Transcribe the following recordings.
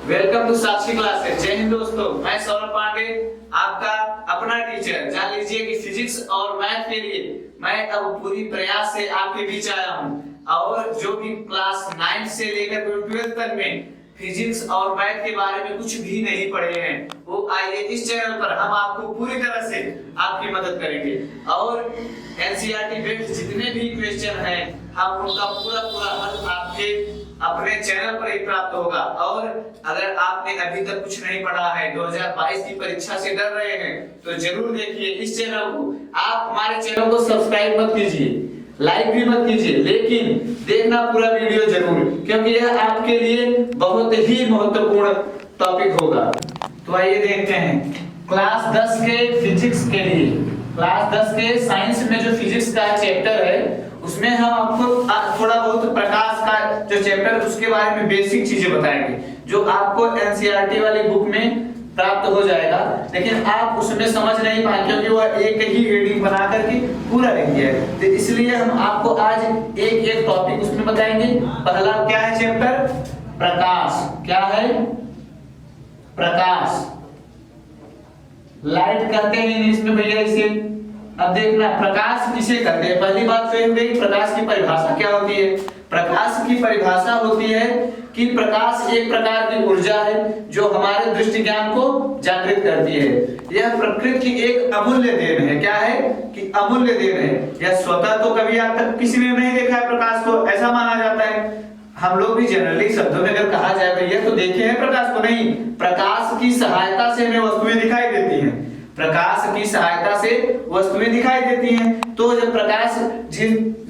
Welcome to Sakshi classes. जय हिंद दोस्तों, मैं सौरभ पांडे, आपका अपना टीचर। जान लीजिए कि फिजिक्स और मैथ के लिए मैं अब पूरी प्रयास से आपके बीच आया हूँ। और जो भी क्लास 9 से लेकर 12th तक में फिजिक्स और मैथ के बारे में कुछ भी नहीं पढ़े हैं, वो आइए इस चैनल पर हम आपको पूरी तरह से आपकी मदद करेंगे। और एनसीईआरटी बेस्ड जितने भी क्वेश्चन हैं, हम उनका पूरा हल आपके अपने चैनल पर ही प्राप्त होगा। और अगर आपने अभी तक कुछ नहीं पढ़ा है, 2022 की परीक्षा से डर रहे हैं, तो जरूर देखिए इस चैनल को। आप हमारे चैनल को सब्सक्राइब मत कीजिए, लाइक भी मत कीजिए, लेकिन देखना पूरा वीडियो जरूर, क्योंकि यह आपके लिए बहुत ही महत्वपूर्ण टॉपिक होगा। तो आइए देखते हैं क्लास 10 के फिजिक्स के लिए। क्लास 10 के साइंस में जो फिजिक्स का चैप्टर है, उसमें हम आपको थोड़ा बहुत प्रकाश का जो चैप्टर उसके बारे में बेसिक चीजें बताएंगे, जो आपको एनसीईआरटी वाली बुक में प्राप्त हो जाएगा। लेकिन आप उसमें समझ नहीं पाए, क्योंकि वह एक ही रीडिंग बना करके पूरा लिख दिया है। तो इसलिए हम आपको आज एक एक टॉपिक उसमें बताएंगे। पहला क्या है चैप्टर? प्रकाश। क्या है? प्रकाश। लाइट कहते हैं इंग्लिश में भैया इसे। अब देखना प्रकाश किसे कहते हैं। पहली बात तो ये हो गई प्रकाश की परिभाषा क्या होती है। प्रकाश की परिभाषा होती है कि प्रकाश एक प्रकार की ऊर्जा है जो हमारे दृष्टि ज्ञान को जागृत करती है। यह प्रकृति की एक अमूल्य देन है। क्या है? कि अमूल्य देन है। यह स्वतः तो कभी आज तक किसी ने नहीं देखा है प्रकाश को, ऐसा माना जाता है। हम लोग भी जनरली शब्दों में अगर कहा जाए भैया तो देखे हैं प्रकाश को, नहीं, प्रकाश की सहायता से हमें वस्तुएं दिखाई देती हैं। प्रकाश की सहायता से वस्तुएं दिखाई देती हैं। तो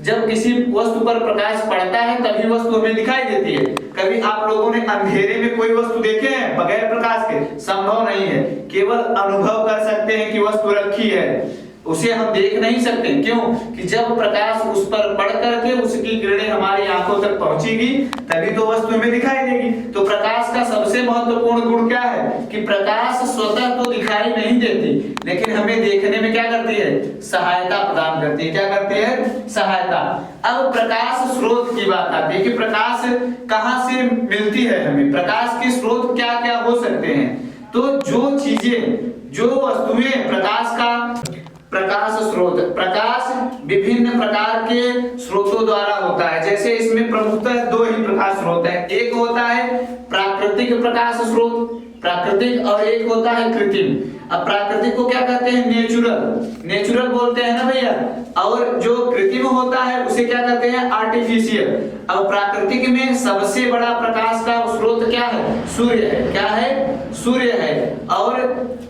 जब किसी वस्तु पर प्रकाश पड़ता है तभी वस्तु हमें दिखाई देती है। कभी आप लोगों ने अंधेरे में कोई वस्तु देखे हैं बगैर प्रकाश के? संभव नहीं है। केवल अनुभव कर सकते हैं कि वस्तु रखी है, उसे हम देख नहीं सकते। क्यों? कि जब प्रकाश उस पर पड़ करके उसकी किरणें हमारी आंखों तक पहुंचेगी तभी तो वस्तु हमें दिखाई देगी। तो प्रकाश का सबसे महत्वपूर्ण गुण क्या है? कि प्रकाश स्वतः तो दिखाई नहीं देती, लेकिन हमें देखने में क्या करती है? सहायता प्रदान करती है। क्या करती है? सहायता। अब प्रकाश स्रोत की बात आती है कि प्रकाश कहां से मिलती है हमें। प्रकाश के स्रोत क्या क्या हो सकते हैं? तो जो चीजें, जो वस्तुएं प्रकाश स्रोत, प्रकाश विभिन्न प्रकार के स्रोतों द्वारा होता है। जैसे इसमें प्रमुखतः दो ही प्रकाश स्रोत हैं। एक होता है प्राकृतिक प्रकाश स्रोत, प्राकृतिक, और एक होता है कृत्रिम। अब प्राकृतिक को क्या कहते हैं? नेचुरल। नेचुरल बोलते हैं ना भैया। और जो कृत्रिम होता है उसे क्या कहते हैं? आर्टिफिशियल। अब प्राकृतिक में सबसे बड़ा प्रकाश का स्रोत क्या है? सूर्य है। क्या है? सूर्य है। और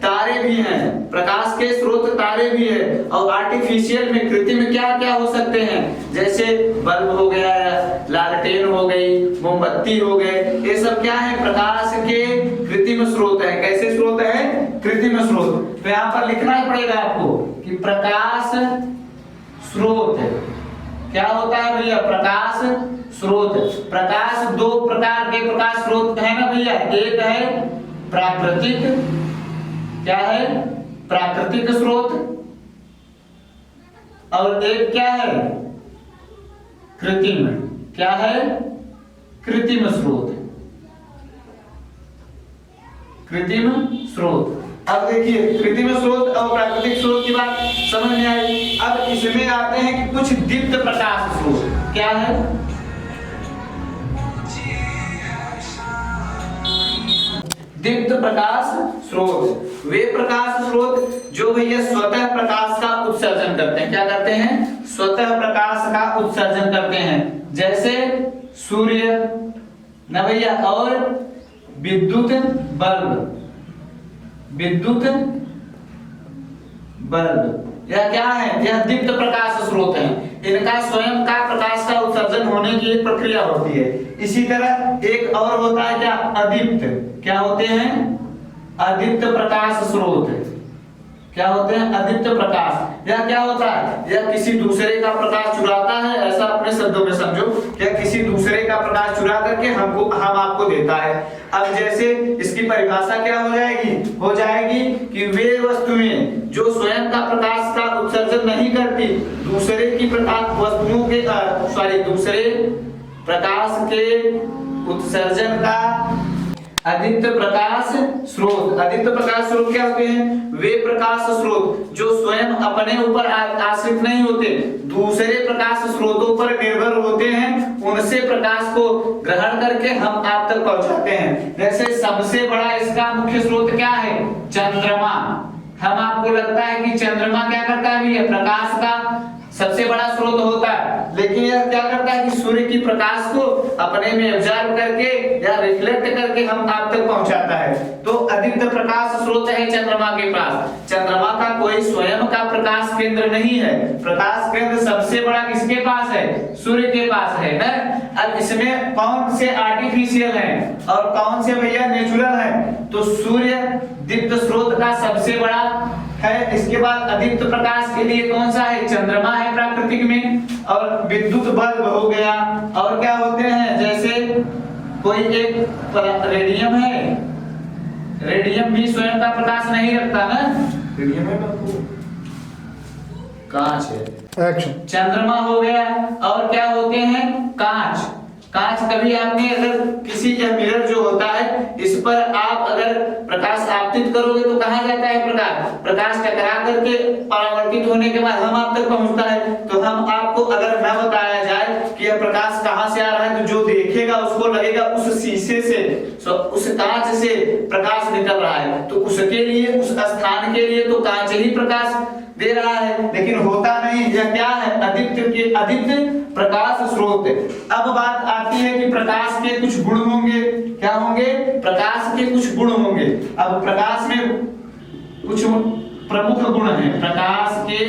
तारे भी हैं, प्रकाश के स्रोत तारे भी है। और आर्टिफिशियल में, कृत्रिम में क्या क्या हो सकते हैं? जैसे बल्ब हो गया, लालटेन हो गई, मोमबत्ती हो गए, ये सब क्या है? प्रकाश के कृत्रिम स्रोत है। कैसे स्रोत है? कृत्रिम स्रोत। तो यहाँ पर लिखना ही पड़ेगा आपको कि प्रकाश स्रोत क्या होता है भैया? प्रकाश स्रोत। प्रकाश दो प्रकार के प्रकाश स्रोत है ना भैया। एक है प्राकृतिक, क्या है? प्राकृतिक स्रोत। और एक क्या है? कृत्रिम। क्या है? कृत्रिम स्रोत। कृत्रिम स्रोत। अब देखिए कृत्रिम स्रोत और प्राकृतिक स्रोत की बात समझ में आई। अब इसमें आते हैं कि कुछ दीप्त प्रकाश स्रोत। क्या है? दीप्त प्रकाश स्रोत वे प्रकाश स्रोत जो भैया स्वतः प्रकाश का उत्सर्जन करते हैं। क्या करते हैं? स्वतः प्रकाश का उत्सर्जन करते हैं। जैसे सूर्य ना भैया, और विद्युत बल्ब। विद्युत बल्ब यह क्या है? यह दीप्त प्रकाश स्रोत है। इनका स्वयं का प्रकाश का उत्सर्जन होने की एक प्रक्रिया होती है। इसी तरह एक और होता है क्या? अदीप्त। क्या होते हैं? अदीप्त प्रकाश स्रोत। क्या होते हैं? अदीप्त प्रकाश। यह क्या होता है? यह किसी दूसरे का प्रकाश चुराता है, ऐसा अपने शब्दों में समझो। यह किसी दूसरे का प्रकाश चुरा करके हम आपको देता है। अब जैसे इसकी परिभाषा क्या हो जाएगी? हो जाएगी कि वे वस्तुएं जो स्वयं का प्रकाश का उत्सर्जन नहीं करती, दूसरे की प्रकाश वस्तुओं के दूसरे प्रकाश के उत्सर्जन का अदीप्त प्रकाश स्रोत। अदीप्त प्रकाश स्रोत क्या होते हैं? वे प्रकाश स्रोत जो स्वयं अपने ऊपर आश्रित नहीं होते, दूसरे प्रकाश स्रोतों पर निर्भर होते हैं, उनसे प्रकाश को ग्रहण करके हम आप तक पहुंचाते हैं। जैसे सबसे बड़ा इसका मुख्य स्रोत क्या है? चंद्रमा। हम आपको लगता है कि चंद्रमा क्या करता है? ये प्रकाश का सबसे बड़ा स्रोत होता है, लेकिन यह क्या करता है कि सूर्य की प्रकाश को अपने में एब्जॉर्ब करके या रिफ्लेक्ट करके हम आप तक पहुंचाता है। तो अदीप्त प्रकाश स्रोत है चंद्रमा के पास। चंद्रमा का कोई स्वयं का प्रकाश केंद्र नहीं है। प्रकाश केंद्र सबसे बड़ा किसके पास है? सूर्य के पास है ना। अब इसमें कौन से आर्टिफिशियल हैं और कौन से भैया नेचुरल हैं? तो सूर्य दीप्त स्रोत का सबसे बड़ा है। इसके बाद अदीप्त प्रकाश के लिए कौन सा है? चंद्रमा है प्राकृतिक में, और विद्युत बल्ब हो गया। और क्या होते हैं? जैसे कोई एक रेडियम है, रेडियम भी स्वयं का प्रकाश नहीं रखता ना। रेडियम है बापू, कांच है। एक्शन। चंद्रमा हो गया। और क्या होते हैं? कांच। कांच कभी आपने अगर किसी का मिरर जो होता है इस पर आप अगर प्रकाश आपतित करोगे तो कहां जाता है प्रकाश? प्रकाश टकरा करके परावर्तित होने के बाद हम आप तक पहुंचता है। तो हम आपको अगर न बताया जाए कि यह प्रकाश कहां से आ रहा है, तो जो देखेगा उसको लगेगा उस शीशे से, उस कांच से प्रकाश निकल रहा है। तो उसके लिए, उस स्थान के लिए तो कांच ही प्रकाश दे रहा है, लेकिन होता नहीं। यह क्या है? अदीप्त प्रकाश स्रोत। अब बात आती है कि प्रकाश के कुछ गुण होंगे। क्या होंगे? प्रकाश के कुछ गुण होंगे। अब प्रकाश में कुछ प्रमुख गुण हैं। प्रकाश के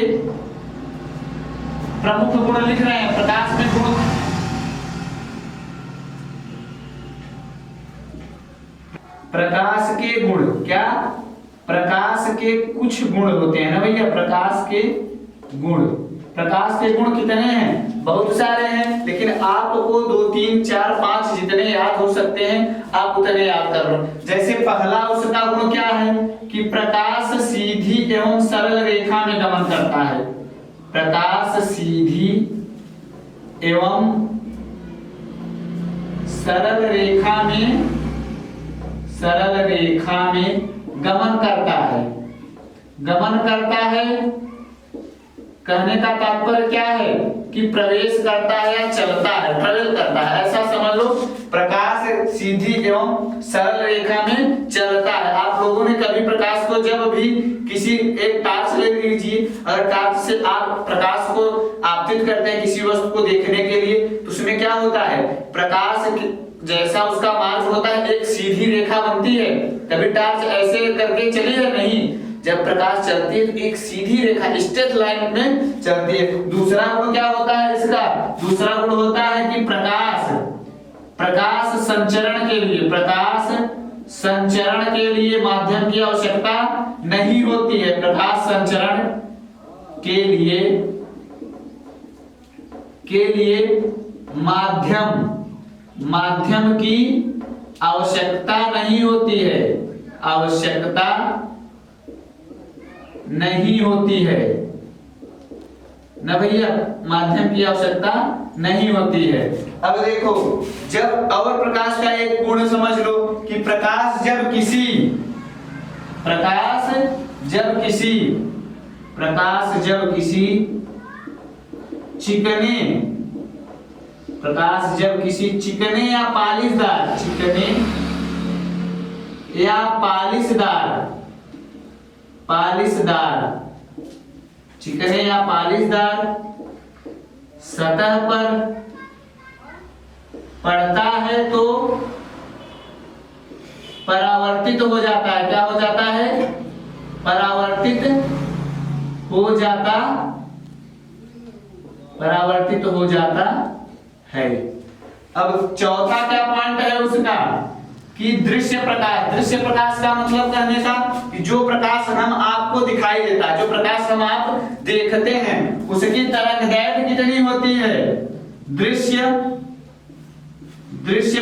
प्रमुख गुण लिख रहे हैं। प्रकाश में गुण, प्रकाश के गुण क्या? प्रकाश के कुछ गुण होते हैं ना भैया। प्रकाश के गुण, प्रकाश के गुण कितने हैं? बहुत सारे हैं, लेकिन आपको 2 3 4 5 जितने याद हो सकते हैं आप उतने याद कर लो। जैसे पहला उसका गुण क्या है कि प्रकाश सीधी एवं सरल रेखा में गमन करता है। प्रकाश सीधी एवं सरल रेखा में गमन करता है। गमन करता है कहने का तात्पर्य क्या है कि प्रवेश करता है या चलता है, ट्रेवल करता है, ऐसा समझ लो। प्रकाश सीधी एवं सरल रेखा में चलता है। आप लोगों ने कभी प्रकाश को जब भी किसी एक टार्च ले लीजिए, अगर टार्च से आप प्रकाश को आपतित करते हैं किसी वस्तु को देखने के लिए, तो उसमें क्या होता है? प्रकाश जैसा उसका मार्ग होता है, एक सीधी रेखा बनती है। कभी टार्च ऐसे करके चली है नहीं, जब प्रकाश चलती है तो एक सीधी रेखा स्ट्रेट लाइन में चलती है। दूसरा गुण क्या होता है इसका? दूसरा गुण होता है कि प्रकाश संचरण के लिए माध्यम की आवश्यकता नहीं होती है। प्रकाश संचरण के लिए माध्यम की आवश्यकता नहीं होती है। आवश्यकता नहीं होती है ना भैया, माध्यम की आवश्यकता नहीं होती है। अब देखो, जब और प्रकाश का एक गुण समझ लो कि प्रकाश जब किसी चिकने या पालिशदार सतह पर पड़ता है तो परावर्तित हो जाता है। क्या हो जाता है? परावर्तित हो जाता है। अब चौथा क्या पॉइंट है उसका कि दृश्य प्रकाश का मतलब कहने का कि जो प्रकाश हम आपको दिखाई देता है, जो प्रकाश हम आप देखते हैं, उसकी तरंगदैर्घ्य कितनी होती है? दृश्य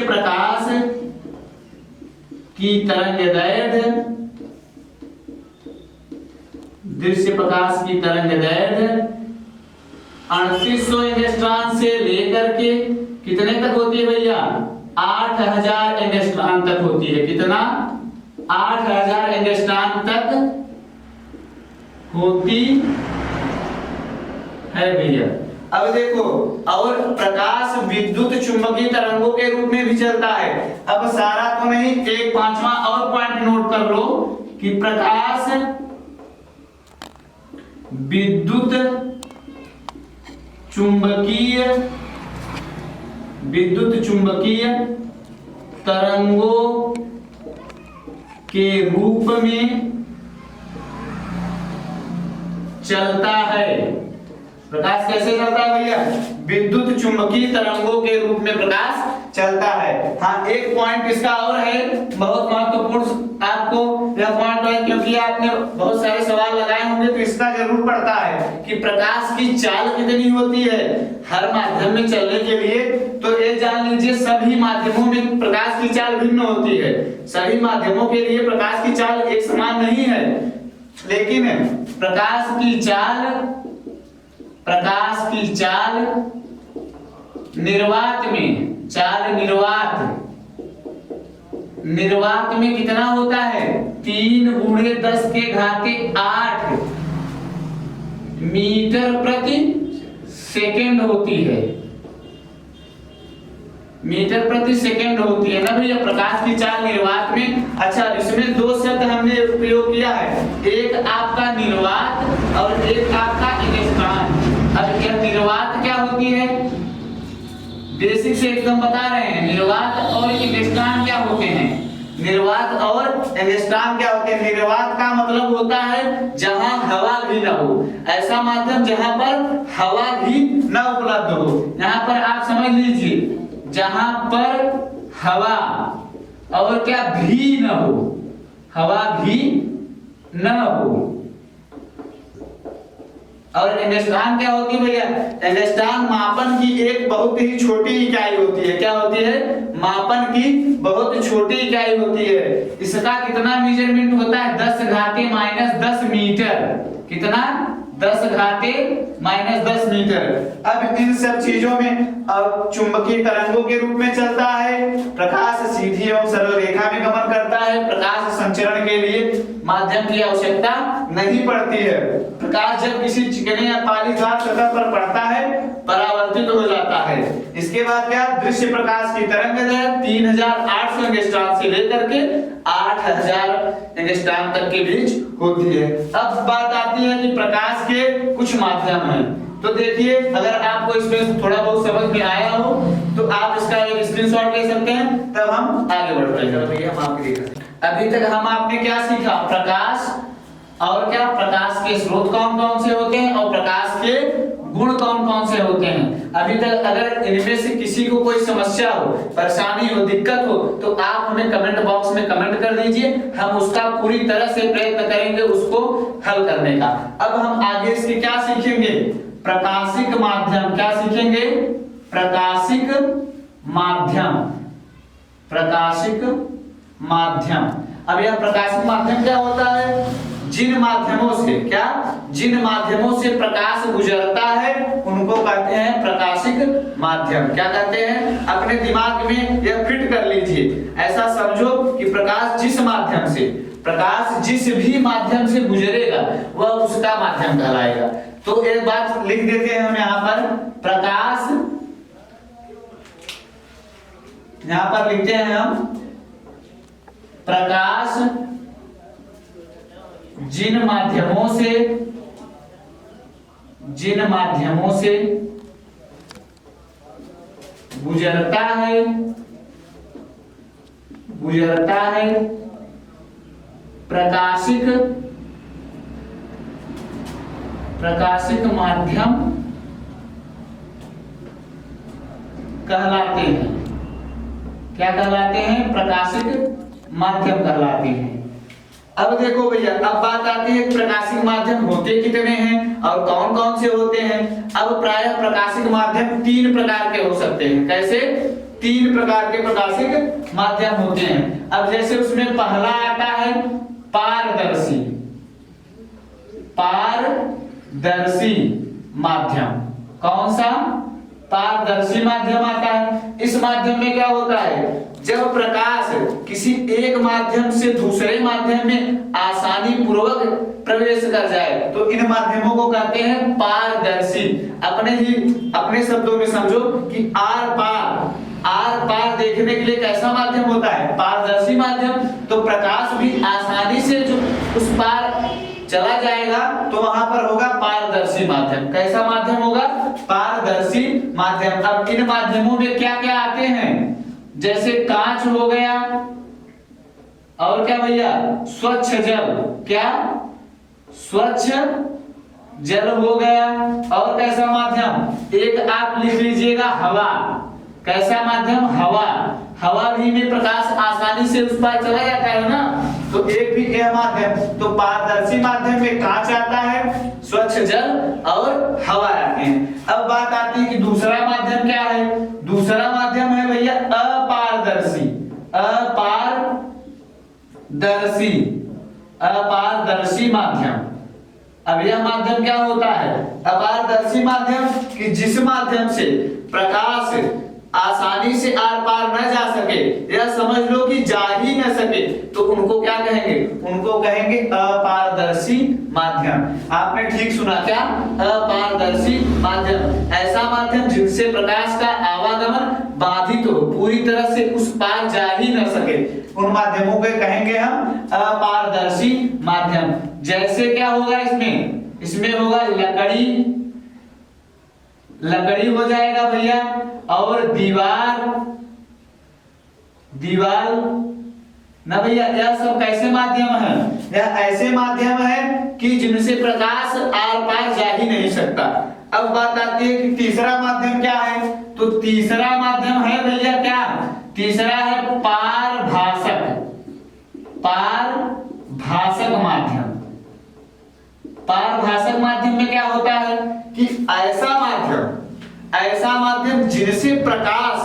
प्रकाश की तरंगदैर्घ्य 3800 एंगस्ट्रॉम से लेकर के कितने तक होती है भैया? 8000 एंगस्ट्रॉम तक होती है। कितना? 8000 एंगस्ट्रॉम तक होती है भैया। अब देखो, और प्रकाश विद्युत चुंबकीय तरंगों के रूप में भी चलता है। अब सारा तो नहीं, एक पांचवा और पॉइंट नोट कर लो कि प्रकाश विद्युत चुंबकीय तरंगों के रूप में चलता है। प्रकाश कैसे चलता है भैया? विद्युत चुंबकीय तरंगों के रूप में प्रकाश चलता है। हाँ, एक पॉइंट इसका और है, बहुत महत्वपूर्ण आपको यह पॉइंट है, क्योंकि आपने बहुत सारे सवाल लगाए होंगे तो इसका जरूर पड़ता है कि प्रकाश की चाल कितनी होती है हर माध्यम में चलने के लिए। तो ये जान लीजिए, सभी माध्यमों में प्रकाश की चाल भिन्न होती है। सभी माध्यमों के लिए प्रकाश की चाल एक समान नहीं है, लेकिन प्रकाश की चाल निर्वात में कितना होता है? 3 × 10⁸ मीटर प्रति सेकंड होती है। मीटर प्रति सेकंड होती है ना भैया प्रकाश की चाल निर्वात में। अच्छा, इसमें दो शब्द हमने प्रयोग किया है, एक आपका निर्वात और एक आपका इलेक्ट्रॉन। अब यह निर्वात क्या होती है? बेसिक से एकदम बता रहे हैं, निर्वात और इलेक्ट्रॉन क्या होते हैं? निर्वात और इलेक्ट्रॉन क्या होते हैं? निर्वात का मतलब होता है जहां हवा भी न हो, ऐसा माध्यम जहां पर हवा भी न उपलब्ध हो। यहाँ पर आप समझ लीजिए, जहां पर हवा और क्या भी न हो, हवा भी न हो। और इलेक्ट्रॉन क्या होती है भैया? इलेक्ट्रॉन मापन की एक बहुत ही छोटी इकाई होती है। क्या होती है? मापन की बहुत छोटी इकाई होती है। इसका कितना मेजरमेंट होता है? 10⁻−10 मीटर। कितना? 10⁻−10 मीटर। अब इन सब चीजों में अब चुंबकीय तरंगों के रूप में चलता है। प्रकाश सीधी एवं सरल रेखा में गमन करता है। प्रकाश संचरण के लिए माध्यम की आवश्यकता नहीं पड़ती है। प्रकाश जब किसी चिकने या पालीदार सतह पर पड़ता है परावर्तित हो जाता है। इसके बाद क्या? दृश्य प्रकाश की तरंगदैर्घ्य 3800 एंगस्ट्रॉम से लेकर के 8000 एंगस्ट्रॉम तक के बीच होती है। अब बात आती है कि प्रकाश के कुछ माध्यम हैं। तो देखिए, अगर आपको इसमें थोड़ा बहुत समझ में आया हो तो आप इसका एक स्क्रीनशॉट ले सकते हैं, तब हम आगे बढ़ते हैं। भैया हम आपके लिए अभी तक हम आपने क्या सीखा? प्रकाश और क्या? प्रकाश के स्रोत कौन कौन से होते हैं और प्रकाश के गुण कौन कौन से होते हैं। अभी तक अगर इनमें से किसी को कोई समस्या हो, परेशानी हो, दिक्कत हो तो आप हमें कमेंट बॉक्स में कमेंट कर दीजिए, हम उसका पूरी तरह से प्रयत्न करेंगे उसको हल करने का। अब हम आगे इसके क्या सीखेंगे? प्रकाशिक माध्यम। क्या सीखेंगे? प्रकाशिक माध्यम। प्रकाशिक माध्यम। अब यह प्रकाशिक माध्यम क्या होता है? जिन माध्यमों से क्या? जिन माध्यमों से प्रकाश गुजरता है उनको कहते हैं प्रकाशिक माध्यम। क्या कहते हैं? अपने दिमाग में यह फिट कर लीजिए। ऐसा समझो कि प्रकाश जिस माध्यम से, प्रकाश जिस भी माध्यम से गुजरेगा वह उसका माध्यम कहलाएगा। तो एक बात लिख देते हैं हम यहाँ पर, प्रकाश, यहाँ पर लिखते हैं हम प्रकाश जिन माध्यमों से गुजरता है प्रकाशिक माध्यम कहलाते हैं। क्या कहलाते हैं? प्रकाशिक माध्यम कहलाते हैं। अब देखो भैया, अब बात आती है प्रकाशिक माध्यम होते कितने हैं और कौन कौन से होते हैं। अब प्रायः प्रकाशिक माध्यम 3 प्रकार के हो सकते हैं। कैसे? 3 प्रकार के प्रकाशिक माध्यम होते हैं। अब जैसे उसमें पहला आता है पारदर्शी। पारदर्शी माध्यम। कौन सा? पारदर्शी माध्यम आता है। इस माध्यम में क्या होता है, जब प्रकाश किसी एक माध्यम से दूसरे माध्यम में आसानी पूर्वक प्रवेश कर जाए तो इन माध्यमों को कहते हैं पारदर्शी। अपने शब्दों में समझो कि आर पार देखने के लिए कैसा माध्यम होता है, पारदर्शी माध्यम। तो प्रकाश भी आसानी से जो उस पार चला जाएगा तो वहां पर होगा पारदर्शी माध्यम। कैसा माध्यम होगा, पारदर्शी माध्यम। अब इन माध्यमों में क्या क्या आते हैं, जैसे कांच हो गया, और क्या भैया, स्वच्छ जल, क्या स्वच्छ जल हो गया, और कैसा माध्यम, एक आप लिख लीजिएगा हवा। कैसा माध्यम, हवा। हवा भी में प्रकाश आसानी से उस पार चला जाता है ना, तो एक भी यह माध्यम। तो पारदर्शी माध्यम में कांच आता है, स्वच्छ जल और हवा आते हैं। अब बात आती है कि दूसरा माध्यम क्या है, दूसरा माध्यम है भैया अपारदर्शी। अपारदर्शी माध्यम। अब यह माध्यम क्या होता है, अपारदर्शी माध्यम, कि जिस माध्यम से प्रकाश आसानी से आर पार न जा सके, या समझ लो कि जा ही न सके, तो उनको क्या कहेंगे, उनको कहेंगे अपारदर्शी माध्यम। आपने ठीक सुना, क्या अपारदर्शी माध्यम, ऐसा माध्यम जिनसे प्रकाश का आवागमन बाधित हो, पूरी तरह से उस पार जा ही न सके, उन माध्यमों को कहेंगे हम अपारदर्शी माध्यम। जैसे क्या होगा इसमें होगा लकड़ी हो जाएगा भैया, और दीवार ना भैया, यह सब कैसे माध्यम है, यह ऐसे माध्यम है कि जिनसे प्रकाश आर पार जा ही नहीं सकता। अब बात आती है कि तीसरा माध्यम क्या है, तो तीसरा माध्यम है भैया क्या, तीसरा है पारभासक माध्यम। पारभासक माध्यम में क्या होता है कि ऐसा माध्यम जिनसे प्रकाश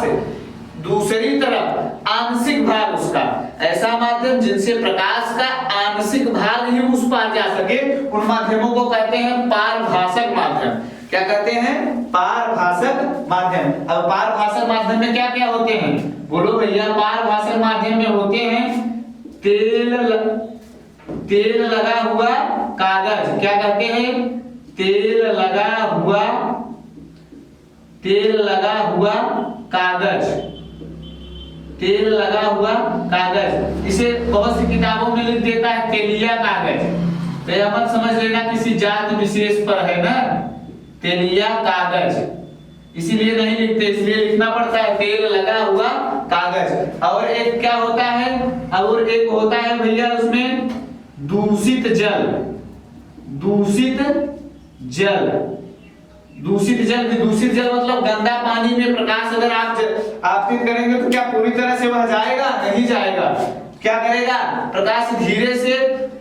दूसरी तरफ आंशिक भाग उसका, ऐसा माध्यम जिनसे प्रकाश का आंशिक भाग ही उस पार जा सके, उन माध्यमों को कहते हैं पारभासक माध्यम। क्या कहते हैं, पारभासक माध्यम। अब पारभासक माध्यम में क्या क्या होते हैं, बोलो भैया। पारभासक माध्यम में होते हैं तेल लगा हुआ कागज। क्या कहते हैं, तेल लगा हुआ कागज। इसे बहुत सी किताबों में लिख देता है तेलिया कागज, तो यह मत समझ लेना किसी जात विशेष पर है ना, तेलिया कागज इसीलिए नहीं लिखते, इसलिए लिखना पड़ता है तेल लगा हुआ कागज। और एक क्या होता है, और एक होता है भैया उसमें दूषित जल मतलब गंदा पानी में प्रकाश अगर आप आपतित करेंगे तो क्या पूरी तरह से वह जाएगा, नहीं जाएगा। क्या करेगा, प्रकाश धीरे से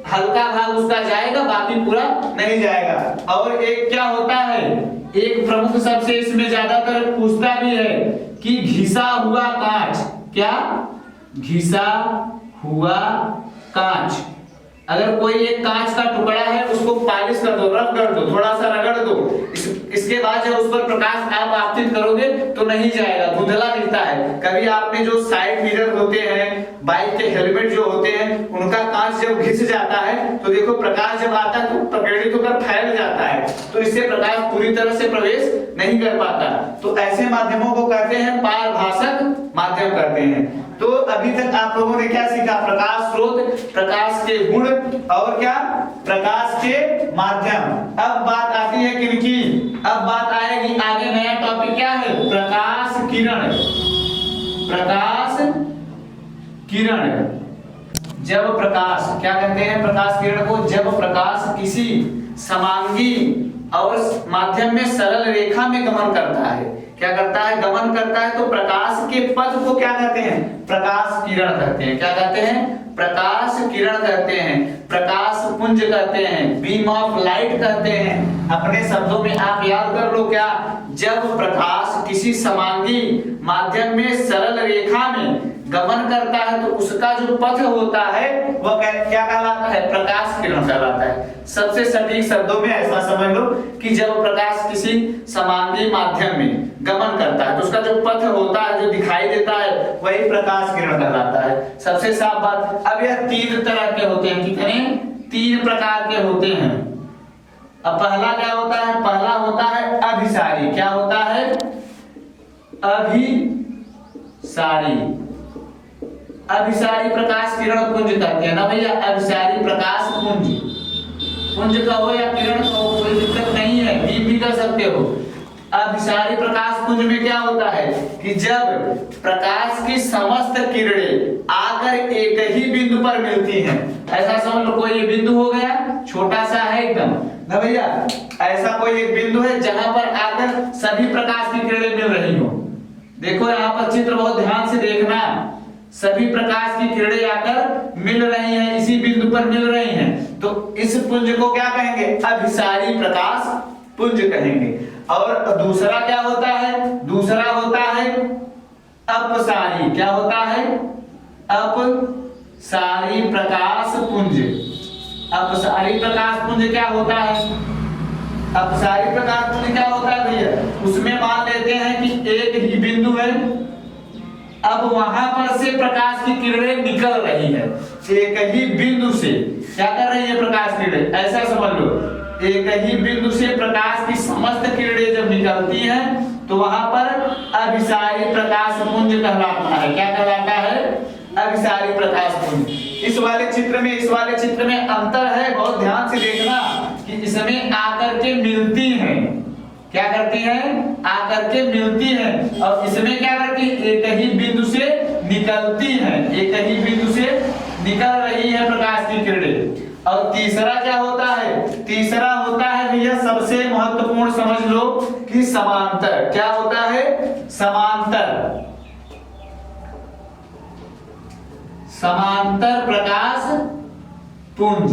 हल्का भाग उसका जाएगा, बाकी पूरा नहीं जाएगा। और एक क्या होता है, एक प्रमुख सबसे इसमें ज्यादातर पूछता भी है कि घिसा हुआ कांच। क्या, घिसा हुआ कांच। अगर कोई एक कांच का टुकड़ा है उसको पॉलिश कर दो, रफ कर दो, थोड़ा सा रगड़ दो, इसके बाद जब उस पर प्रकाश आप आपतित करोगे तो नहीं जाएगा, धुंधला दिखता है। कभी आपने जो साइड मिरर होते हैं, बाइक के हेलमेट जो होते हैं, उनका कांच जब घिस जाता है तो देखो प्रकाश जब आता है तो प्रेरित होकर फैल जाता है, तो इससे प्रकाश पूरी तरह से प्रवेश नहीं कर पाता। तो ऐसे माध्यमों को कहते हैं पारभासक माध्यम कहते हैं। तो अभी तक आप लोगों ने क्या सीखा, प्रकाश स्रोत, प्रकाश के गुण, और क्या, प्रकाश के माध्यम। अब बात आती है किनकी, अब बात आएगी आगे, नया टॉपिक क्या है, प्रकाश किरण। जब प्रकाश, क्या कहते हैं प्रकाश किरण को, जब प्रकाश किसी समांगी और माध्यम में सरल रेखा में गमन करता है, क्या करता है, गमन करता है, तो प्रकाश के पथ को क्या कहते हैं, प्रकाश किरण कहते हैं। क्या कहते हैं, प्रकाश किरण कहते हैं, प्रकाश पुंज कहते हैं, बीम ऑफ लाइट कहते हैं। अपने शब्दों में आप याद कर लो, क्या, जब प्रकाश किसी समांगी माध्यम में सरल रेखा में गमन करता है तो उसका जो पथ होता है वह क्या कहलाता है? प्रकाश किरण कहलाता है। सबसे सटीक शब्दों में ऐसा समझ लो कि जब प्रकाश किसी समांगी माध्यम में गमन करता है तो उसका जो पथ होता है, जो दिखाई देता है, वही प्रकाश किरण कहलाता है। सबसे साफ बात। अब यह तीन तरह के होते हैं, कितने? तीन प्रकार के होते हैं। अब पहला क्या होता है? पहला होता है अभिसारी। क्या होता है? अभिसारी। अभिसारी प्रकाश किरण पुंज कहते हैं ना भैया, अभिसारी प्रकाश पुंज। पुंज कहो या किरण कहो, कोई दिक्कत नहीं है, बीम भी कर सकते हो। अभिसारी प्रकाश पुंज में क्या होता है कि जब प्रकाश की समस्त किरणें आकर एक ही बिंदु पर मिलती हैं, ऐसा समझ लो कोई ये बिंदु हो गया, छोटा सा है एकदम ना भैया, ऐसा कोई एक बिंदु है जहां पर आकर सभी प्रकाश की किरणें मिल रही हो। देखो यहाँ पर चित्र बहुत ध्यान से देखना, सभी प्रकाश की किरणें आकर मिल रही हैं, इसी बिंदु पर मिल रही हैं, तो इस पुंज को क्या कहेंगे? अभिसारी प्रकाश पुंज कहेंगे। और दूसरा क्या होता है? दूसरा होता है अपसारी। क्या होता है? अपसारी प्रकाश पुंज। अपसारी प्रकाश पुंज क्या होता है? अपसारी प्रकाश पुंज क्या होता है भैया? उसमें मान लेते हैं कि एक ही बिंदु है, अब वहां पर से प्रकाश की किरणें निकल रही है, एक ही बिंदु से क्या कर रही है प्रकाश की किरणें? ऐसा समझ लो, एक ही बिंदु से प्रकाश की समस्त किरणें जब निकलती हैं तो वहां पर अभिसारी प्रकाश पुंज कहलाता है। क्या कहलाता है? अभिसारी प्रकाश पुंज। इस वाले चित्र में अंतर है, बहुत ध्यान से देखना कि इसमें आकर के मिलती हैं। क्या करती हैं? आकर के मिलती हैं। और इसमें क्या करती है? एक ही बिंदु से निकलती हैं, एक ही बिंदु से निकल रही है प्रकाश की किरणें। और तीसरा क्या होता है? तीसरा होता है भैया सबसे महत्वपूर्ण समझ लो कि समांतर। क्या होता है? समांतर। समांतर प्रकाश पुंज।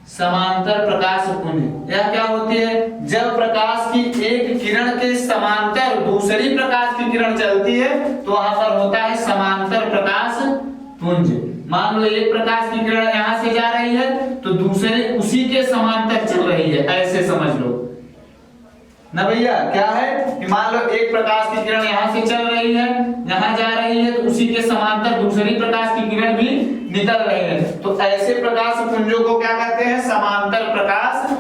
समांतर प्रकाश पुंज यह क्या होती है? जब प्रकाश की एक किरण के समांतर दूसरी प्रकाश की किरण चलती है तो वहां पर होता है समांतर प्रकाश पुंज। मान लो एक प्रकाश की किरण यहां से जा रही है तो दूसरे उसी के समांतर चल रही है, ऐसे समझ लो ना भैया। क्या है कि मान लो एक प्रकाश की किरण यहां से चल रही है, यहां जा रही है, तो उसी के समांतर दूसरी प्रकाश की किरण भी निकल रही है, तो ऐसे प्रकाश पुंजों को क्या कहते हैं? समांतर प्रकाश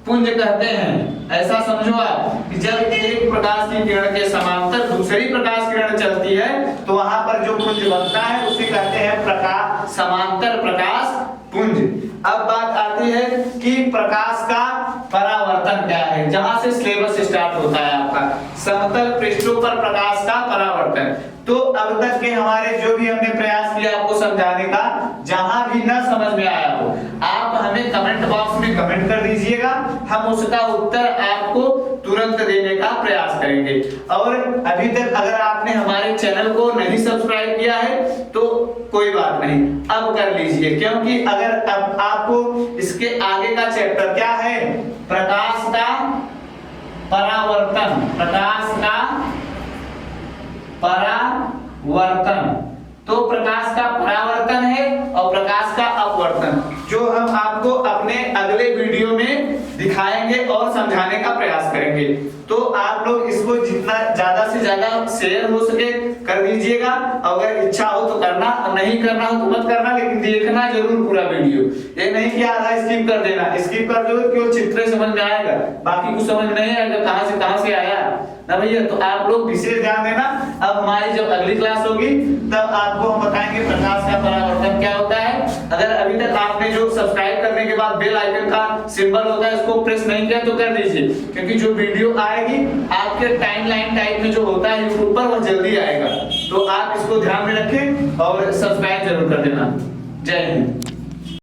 पुंज कहते हैं। ऐसा समझो आप कि जब एक प्रकाश की किरण के समांतर दूसरी प्रकाश किरण चलती है तो वहां पर जो पुंज बनता है उसे कहते हैं प्रकाश, समांतर प्रकाश पुंज। अब बात आती है कि प्रकाश का परावर्तन क्या है, जहां से सिलेबस स्टार्ट होता है आपका समतल पृष्ठों पर प्रकाश का परावर्तन। तो अब तक के हमारे जो भी हमने प्रयास किया आपको समझाने का, जहां भी ना समझ में आया हो आप हमें कमेंट बॉक्स में कमेंट कर दीजिएगा, हम उसका उत्तर आपको तुरंत देने का प्रयास करेंगे। और अभी तक अगर आपने हमारे चैनल को नहीं सब्सक्राइब किया है तो कोई बात नहीं, अब कर लीजिए, क्योंकि अगर अब आपको इसके आगे का चैप्टर क्या है? प्रकाश का परावर्तन। प्रकाश का परावर्तन। तो प्रकाश का परावर्तन है और प्रकाश का अपवर्तन, जो हम आपको अपने अगले वीडियो में दिखाएंगे और समझाने का प्रयास करेंगे। तो आप लोग इसको जितना ज्यादा से ज्यादा शेयर हो सके कर दीजिएगा। अगर इच्छा हो तो करना, नहीं करना हो तो मत करना, लेकिन देखना जरूर पूरा वीडियो। ये नहीं कि आधा स्किप कर देना, स्किप कर दो कि वो चित्र समझ में आएगा, बाकी कुछ समझ नहीं आएगा, कहां से आया ना भैया। तो आप लोग विशेष ध्यान देना। अब हमारी जब अगली क्लास होगी तब आपको हम बताएंगे प्रकाश का परावर्तन क्या होता है। अगर अभी तक आपने जो सब्सक्राइब करने के बाद बेल आइकन का सिंबल होता है उसको प्रेस नहीं किया तो कर दीजिए, क्योंकि जो वीडियो आएगी आपके टाइमलाइन टाइप में जो होता है यूट्यूब पर, वह जल्दी आएगा। तो आप इसको ध्यान में रखें और सब्सक्राइब जरूर कर देना। जय हिंद।